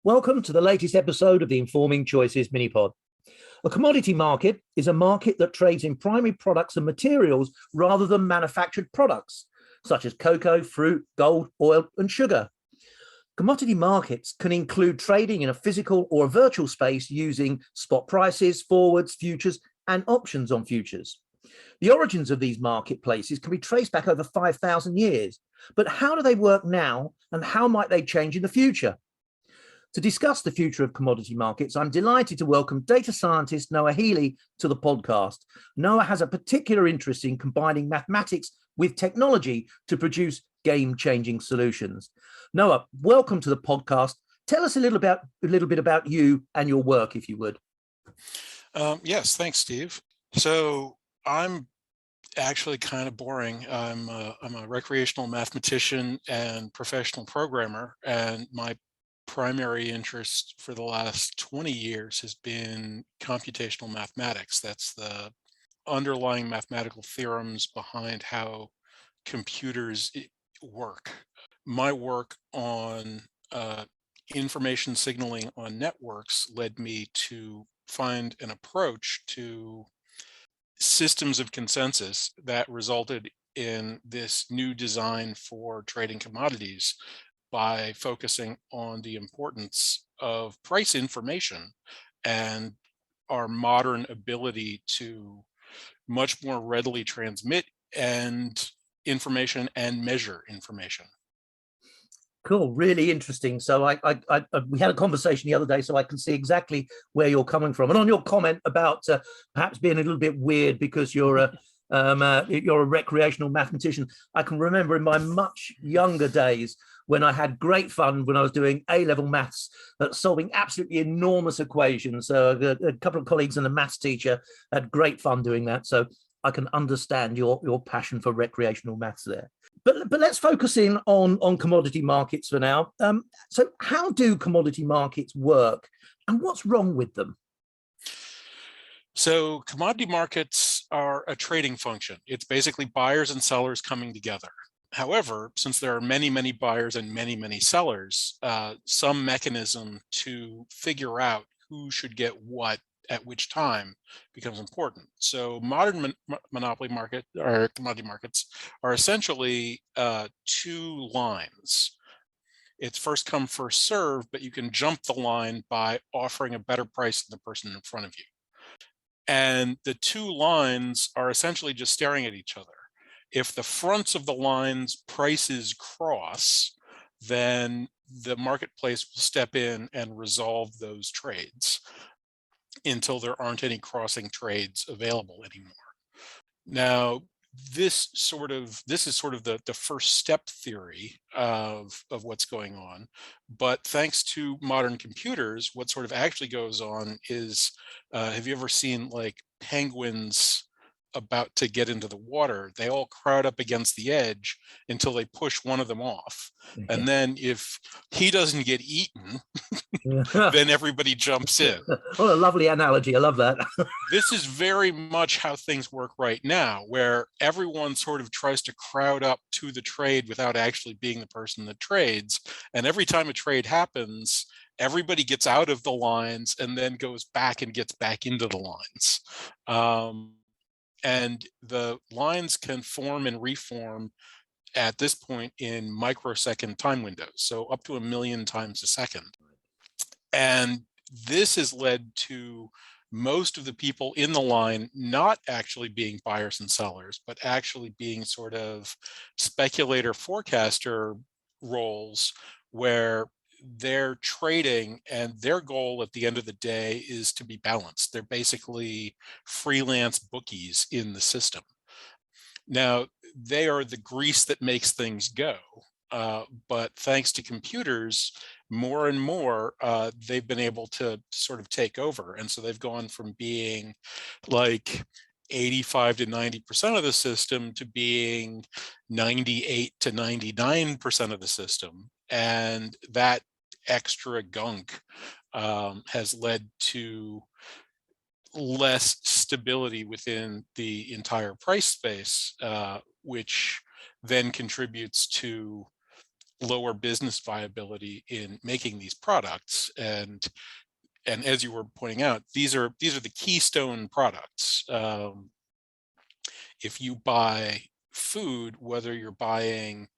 Welcome to the latest episode of the Informing Choices mini-pod. A commodity market is a market that trades in primary products and materials rather than manufactured products, such as cocoa, fruit, gold, oil, and sugar. Commodity markets can include trading in a physical or a virtual space using spot prices, forwards, futures, and options on futures. The origins of these marketplaces can be traced back over 5,000 years, but how do they work now and how might they change in the future? To discuss the future of commodity markets, I'm delighted to welcome data scientist Noah Healy to the podcast. Noah has a particular interest in combining mathematics with technology to produce game-changing solutions. Noah, welcome to the podcast. Tell us a little bit about you and your work, if you would. Yes, thanks, Steve. So I'm actually kind of boring. I'm a recreational mathematician and professional programmer, and my primary interest for the last 20 years has been computational mathematics. That's the underlying mathematical theorems behind how computers work. My work on information signaling on networks led me to find an approach to systems of consensus that resulted in this new design for trading commodities by focusing on the importance of price information and our modern ability to much more readily transmit information and measure information. Cool, really interesting. So we had a conversation the other day, so I can see exactly where you're coming from. And on your comment about perhaps being a little bit weird because you're a recreational mathematician, I can remember in my much younger days when I had great fun when I was doing A-level maths, solving absolutely enormous equations. So a couple of colleagues and a maths teacher had great fun doing that. So I can understand your passion for recreational maths there. But let's focus in on commodity markets for now. So how do commodity markets work and what's wrong with them? So commodity markets are a trading function. It's basically buyers and sellers coming together. However, since there are many, many buyers and many, many sellers, some mechanism to figure out who should get what at which time becomes important. So modern monopoly market or commodity markets are essentially two lines. It's first come, first serve, but you can jump the line by offering a better price than the person in front of you. And the two lines are essentially just staring at each other. If the fronts of the lines prices cross, then the marketplace will step in and resolve those trades until there aren't any crossing trades available anymore. Now, this is sort of the first step theory of what's going on. But thanks to modern computers, what sort of actually goes on is, have you ever seen like penguins about to get into the water? They all crowd up against the edge until they push one of them off. And then if he doesn't get eaten, then everybody jumps in. What a lovely analogy. I love that. This is very much how things work right now, where everyone sort of tries to crowd up to the trade without actually being the person that trades. And every time a trade happens, everybody gets out of the lines and then goes back and gets back into the lines. And the lines can form and reform at this point in microsecond time windows, so up to 1 million times a second. And this has led to most of the people in the line not actually being buyers and sellers, but actually being sort of speculator forecaster roles where they're trading and their goal at the end of the day is to be balanced. They're basically freelance bookies in the system. Now, they are the grease that makes things go. But thanks to computers, more and more, they've been able to sort of take over. And so they've gone from being like 85 to 90% of the system to being 98 to 99% of the system. And that extra gunk has led to less stability within the entire price space, which then contributes to lower business viability in making these products. And as you were pointing out, these are the keystone products. If you buy food, whether you're buying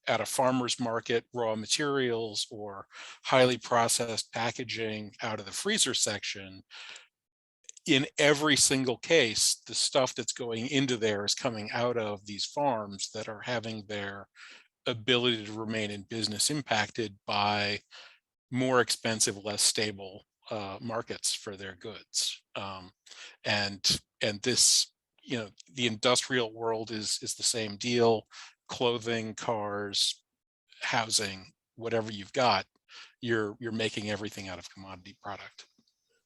at a farmer's market raw materials or highly processed packaging out of the freezer section, in every single case, the stuff that's going into there is coming out of these farms that are having their ability to remain in business impacted by more expensive, less stable markets for their goods. And this, the industrial world is the same deal. Clothing, cars, housing, whatever you've got, you're making everything out of commodity product.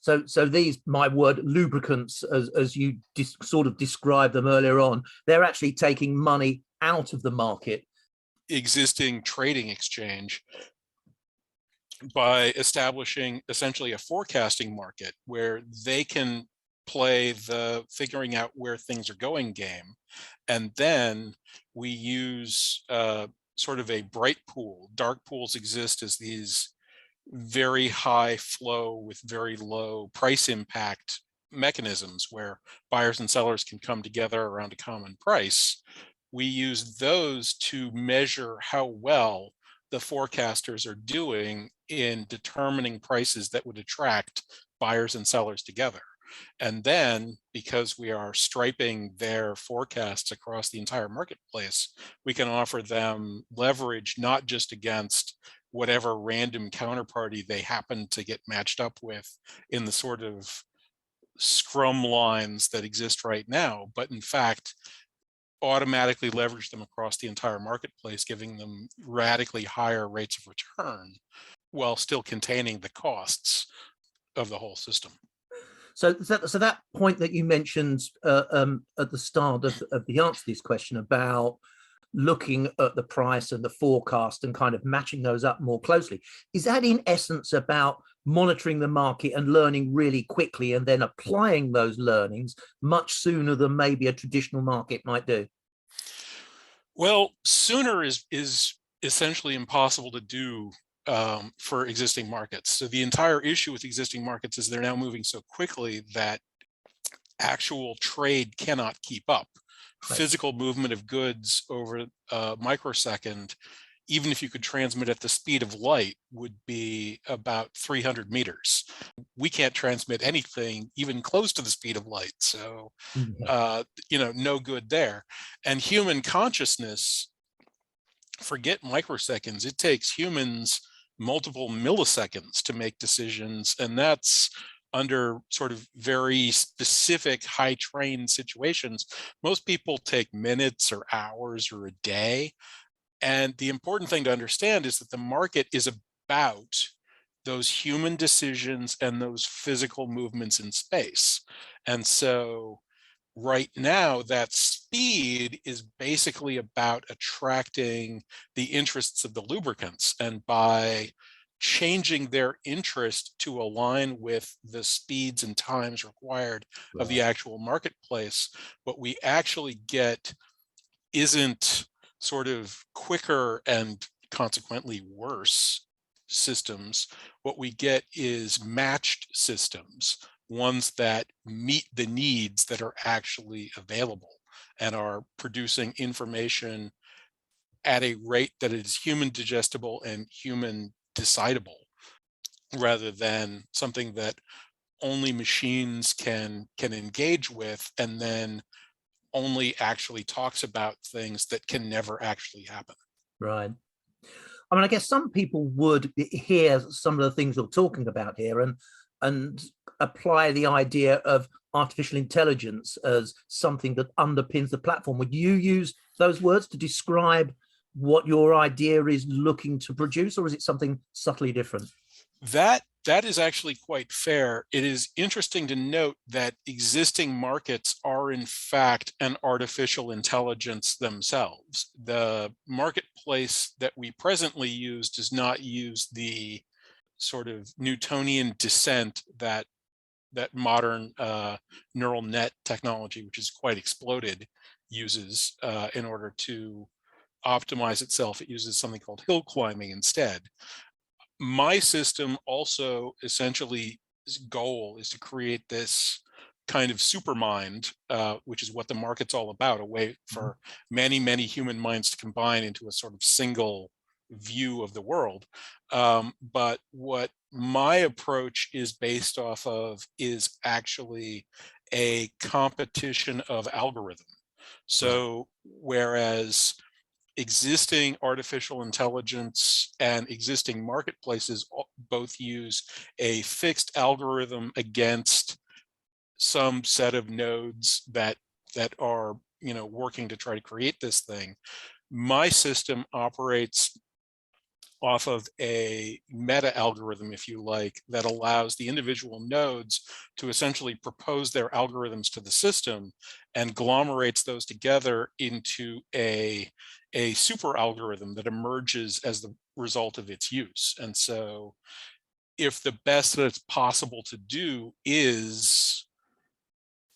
So these, my word, lubricants, as you sort of described them earlier on, they're actually taking money out of the market. Existing trading exchange by establishing essentially a forecasting market where they can play the figuring out where things are going game. And then we use sort of a bright pool. Dark pools exist as these very high flow with very low price impact mechanisms where buyers and sellers can come together around a common price. We use those to measure how well the forecasters are doing in determining prices that would attract buyers and sellers together. And then, because we are striping their forecasts across the entire marketplace, we can offer them leverage not just against whatever random counterparty they happen to get matched up with in the sort of scrum lines that exist right now, but in fact, automatically leverage them across the entire marketplace, giving them radically higher rates of return while still containing the costs of the whole system. So that point that you mentioned at the start of the answer to this question about looking at the price and the forecast and kind of matching those up more closely, is that in essence about monitoring the market and learning really quickly and then applying those learnings much sooner than maybe a traditional market might do? Well, sooner is essentially impossible to do for existing markets. So the entire issue with existing markets is they're now moving so quickly that actual trade cannot keep up. Right. Physical movement of goods over a microsecond, even if you could transmit at the speed of light, would be about 300 meters. We can't transmit anything even close to the speed of light. So, no good there. And human consciousness, forget microseconds, it takes humans multiple milliseconds to make decisions. And that's under sort of very specific high trained situations. Most people take minutes or hours or a day. And the important thing to understand is that the market is about those human decisions and those physical movements in space. And so right now, that speed is basically about attracting the interests of the lubricants. And by changing their interest to align with the speeds and times required of the actual marketplace, what we actually get isn't sort of quicker and consequently worse systems. What we get is matched systems, ones that meet the needs that are actually available and are producing information at a rate that is human digestible and human decidable, rather than something that only machines can engage with and then only actually talks about things that can never actually happen. Right. I mean, I guess some people would hear some of the things you're talking about here and apply the idea of artificial intelligence as something that underpins the platform. Would you use those words to describe what your idea is looking to produce, or is it something subtly different? That is actually quite fair. It is interesting to note that existing markets are in fact an artificial intelligence themselves. The marketplace that we presently use does not use the sort of Newtonian descent that modern neural net technology, which is quite exploded, uses in order to optimize itself. It uses something called hill climbing instead. My system also essentially goal is to create this kind of super mind, which is what the market's all about, a way for many, many human minds to combine into a sort of single view of the world. But what my approach is based off of is actually a competition of algorithm. Right. So whereas existing artificial intelligence and existing marketplaces both use a fixed algorithm against some set of nodes that are working to try to create this thing. My system operates off of a meta algorithm, if you like, that allows the individual nodes to essentially propose their algorithms to the system and agglomerates those together into a super algorithm that emerges as the result of its use. And so if the best that it's possible to do is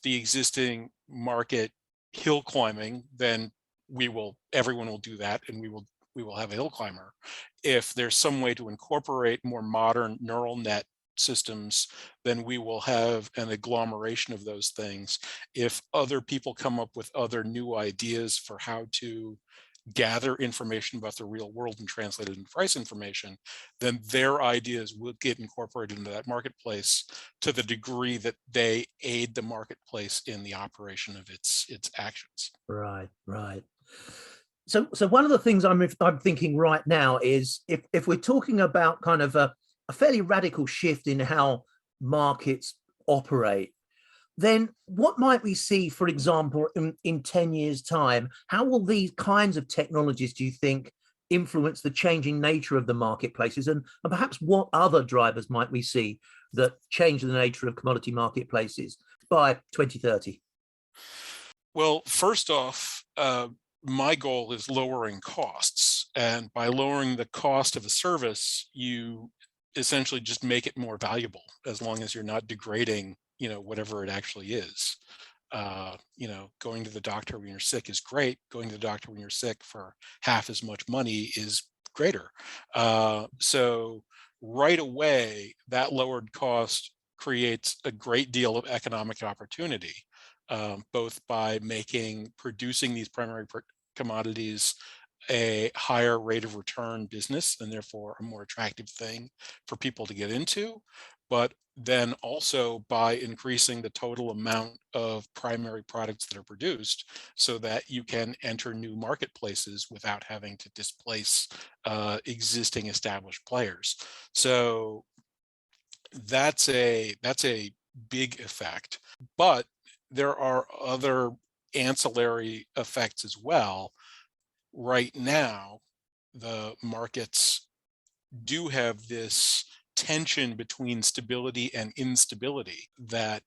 the existing market hill climbing, then everyone will do that, and we will have a hill climber. If there's some way to incorporate more modern neural net systems, then we will have an agglomeration of those things. If other people come up with other new ideas for how to gather information about the real world and translate it into price information, then their ideas will get incorporated into that marketplace to the degree that they aid the marketplace in the operation of its actions. Right, right. So one of the things I'm thinking right now is if we're talking about kind of a fairly radical shift in how markets operate, then what might we see, for example, in 10 years' time? How will these kinds of technologies, do you think, influence the changing nature of the marketplaces? And perhaps what other drivers might we see that change the nature of commodity marketplaces by 2030? Well, first off, my goal is lowering costs. And by lowering the cost of a service, you essentially just make it more valuable, as long as you're not degrading, whatever it actually is. Going to the doctor when you're sick is great. Going to the doctor when you're sick for half as much money is greater. So right away, that lowered cost creates a great deal of economic opportunity, both by making producing these primary commodities a higher rate of return business and therefore a more attractive thing for people to get into, but then also by increasing the total amount of primary products that are produced so that you can enter new marketplaces without having to displace existing established players. So that's a big effect. But there are other ancillary effects as well. Right now, the markets do have this tension between stability and instability that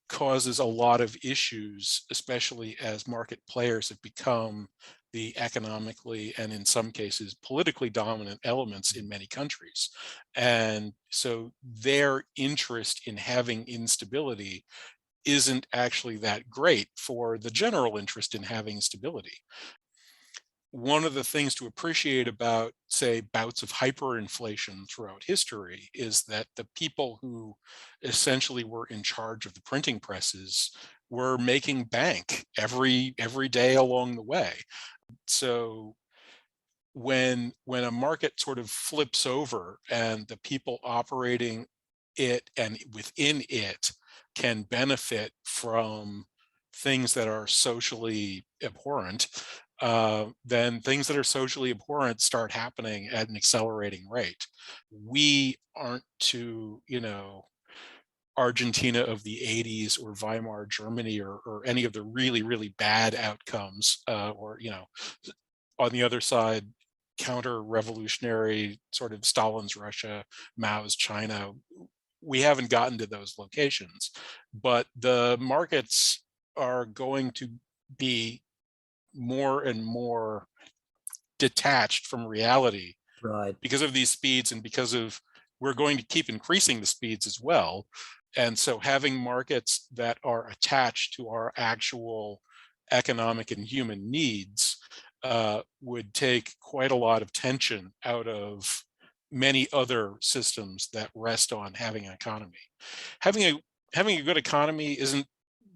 causes a lot of issues, especially as market players have become the economically and in some cases politically dominant elements in many countries. And so their interest in having instability isn't actually that great for the general interest in having stability. One of the things to appreciate about, say, bouts of hyperinflation throughout history is that the people who essentially were in charge of the printing presses were making bank every day along the way. So when a market sort of flips over and the people operating it and within it can benefit from things that are socially abhorrent, then things that are socially abhorrent start happening at an accelerating rate. We aren't to, Argentina of the 80s or Weimar Germany or any of the really, really bad outcomes, or, on the other side, counter-revolutionary sort of Stalin's Russia, Mao's China. We haven't gotten to those locations, but the markets are going to be more and more detached from reality, Right. because of these speeds and because of we're going to keep increasing the speeds as well. And so having markets that are attached to our actual economic and human needs would take quite a lot of tension out of many other systems that rest on having an economy. Having a good economy isn't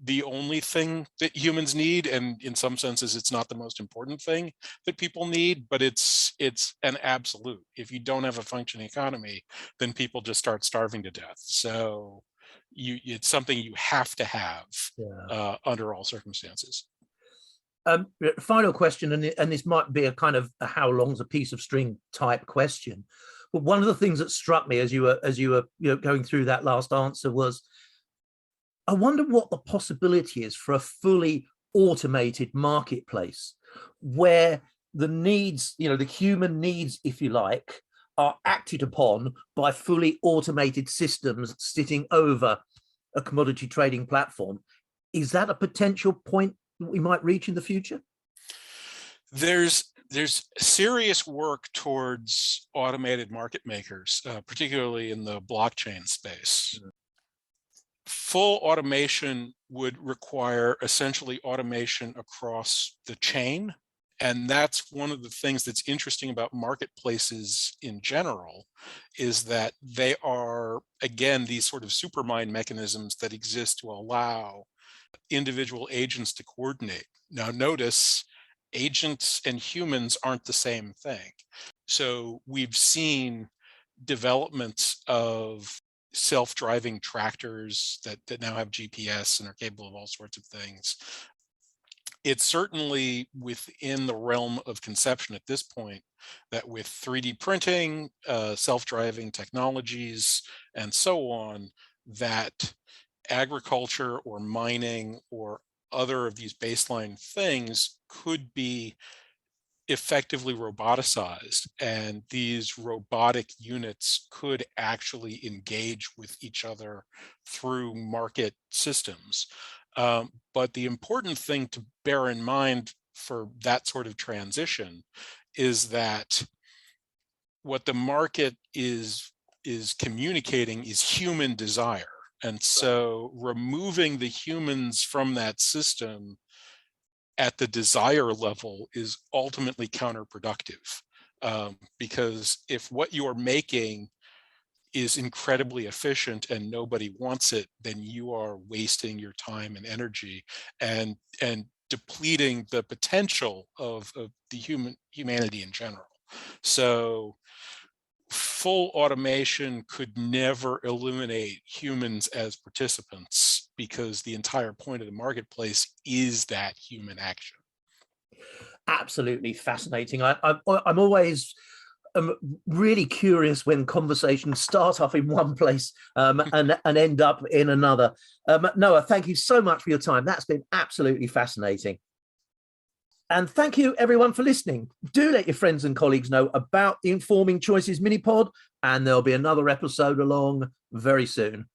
the only thing that humans need, and in some senses it's not the most important thing that people need, but it's an absolute. If you don't have a functioning economy, then people just start starving to death. So it's something you have to have under all circumstances. Final question, and this might be a kind of a how long's a piece of string type question, but one of the things that struck me as you were going through that last answer was, I wonder what the possibility is for a fully automated marketplace where the needs, the human needs, if you like, are acted upon by fully automated systems sitting over a commodity trading platform. Is that a potential point that we might reach in the future? There's serious work towards automated market makers, particularly in the blockchain space. Full automation would require essentially automation across the chain. And that's one of the things that's interesting about marketplaces in general, is that they are, again, these sort of supermind mechanisms that exist to allow individual agents to coordinate. Now, notice agents and humans aren't the same thing. So we've seen developments of self-driving tractors that now have GPS and are capable of all sorts of things. It's certainly within the realm of conception at this point that with 3D printing, self-driving technologies, and so on, that agriculture or mining or other of these baseline things could be effectively roboticized, and these robotic units could actually engage with each other through market systems. But the important thing to bear in mind for that sort of transition is that what the market is communicating is human desire. And so removing the humans from that system at the desire level is ultimately counterproductive, because if what you're making is incredibly efficient and nobody wants it, then you are wasting your time and energy and depleting the potential of the humanity in general. So full automation could never eliminate humans as participants, because the entire point of the marketplace is that human action. Absolutely fascinating. I'm always really curious when conversations start off in one place and end up in another. Noah, thank you so much for your time. That's been absolutely fascinating. And thank you, everyone, for listening. Do let your friends and colleagues know about the Informing Choices mini-pod, and there'll be another episode along very soon.